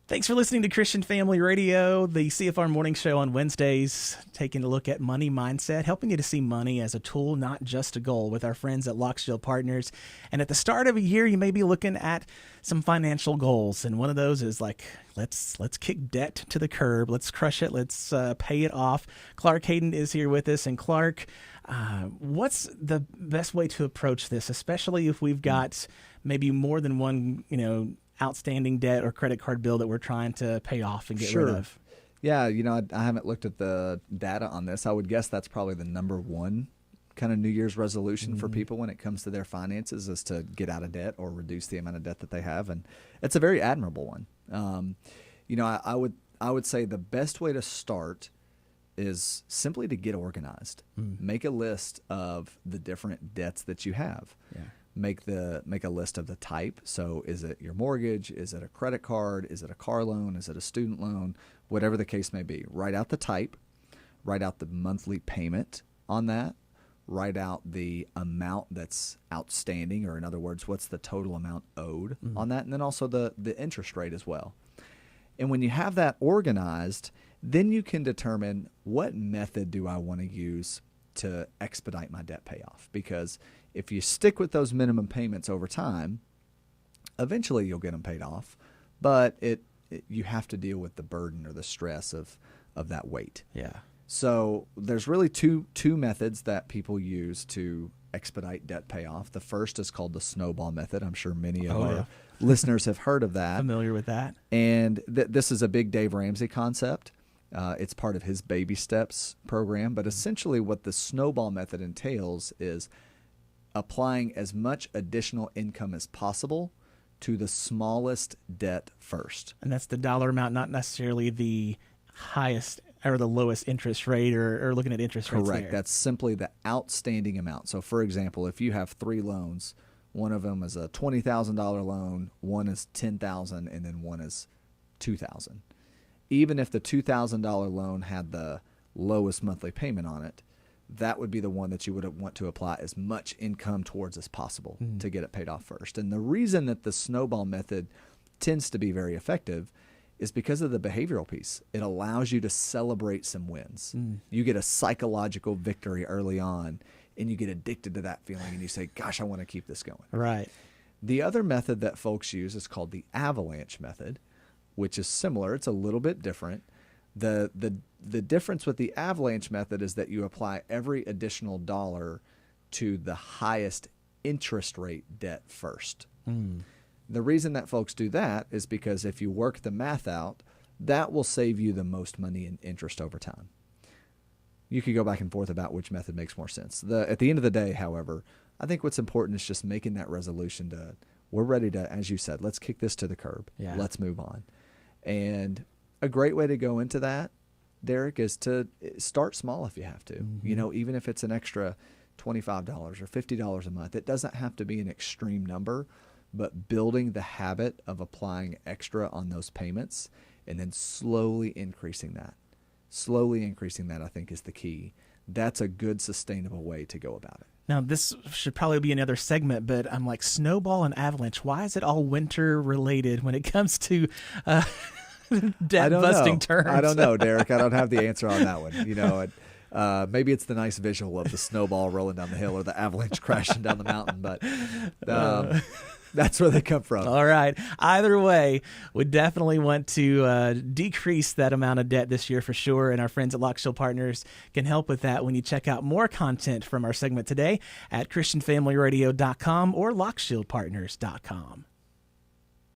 Thanks for listening to Christian Family Radio, the CFR Morning Show on Wednesdays, taking a look at money mindset, helping you to see money as a tool, not just a goal, with our friends at Lockshield Partners. And at the start of a year, you may be looking at some financial goals, and one of those is like, let's kick debt to the curb, let's crush it, let's pay it off. Clark Hayden is here with us, and Clark, what's the best way to approach this, especially if we've got maybe more than one, outstanding debt or credit card bill that we're trying to pay off and get rid of? Yeah, I haven't looked at the data on this. I would guess that's probably the number one kind of New Year's resolution for people when it comes to their finances, is to get out of debt or reduce the amount of debt that they have. And it's a very admirable one. I would say the best way to start is simply to get organized. Make a list of the different debts that you have. Yeah. Make a list of the type. So is it your mortgage? Is it a credit card? Is it a car loan? Is it a student loan? Whatever the case may be. Write out the type. Write out the monthly payment on that. Write out the amount that's outstanding, or in other words, what's the total amount owed on that, and then also the interest rate as well. And when you have that organized, then you can determine, what method do I want to use to expedite my debt payoff? Because if you stick with those minimum payments over time, eventually you'll get them paid off, but you have to deal with the burden or the stress of that weight. Yeah. So there's really two methods that people use to expedite debt payoff. The first is called the snowball method. I'm sure many of our listeners have heard of that. Familiar with that. And this is a big Dave Ramsey concept. It's part of his Baby Steps program. But essentially what the snowball method entails is applying as much additional income as possible to the smallest debt first. And that's the dollar amount, not necessarily the highest or the lowest interest rate, or looking at interest rates. Correct. That's simply the outstanding amount. So, for example, if you have 3 loans, one of them is a $20,000 loan, one is $10,000, and then one is $2,000. Even if the $2,000 loan had the lowest monthly payment on it, that would be the one that you would want to apply as much income towards as possible to get it paid off first. And the reason that the snowball method tends to be very effective is because of the behavioral piece. It allows you to celebrate some wins. You get a psychological victory early on, and you get addicted to that feeling, and you say, gosh, I want to keep this going. Right. The other method that folks use is called the avalanche method, which is similar. It's a little bit different. The difference with the avalanche method is that you apply every additional dollar to the highest interest rate debt first. The reason that folks do that is because if you work the math out, that will save you the most money in interest over time. You could go back and forth about which method makes more sense. At the end of the day, however, I think what's important is just making that resolution we're ready to, as you said, let's kick this to the curb. Yeah. Let's move on. And a great way to go into that, Derek, is to start small if you have to. Even if it's an extra $25 or $50 a month, it doesn't have to be an extreme number. But building the habit of applying extra on those payments and then slowly increasing that, I think, is the key. That's a good, sustainable way to go about it. Now, this should probably be another segment, but I'm like, snowball and avalanche, why is it all winter related when it comes to debt-busting terms? I don't know, Derek. I don't have the answer on that one. Maybe it's the nice visual of the snowball rolling down the hill or the avalanche crashing down the mountain, but that's where they come from. All right. Either way, we definitely want to decrease that amount of debt this year for sure, and our friends at Lockshield Partners can help with that when you check out more content from our segment today at ChristianFamilyRadio.com or LockshieldPartners.com.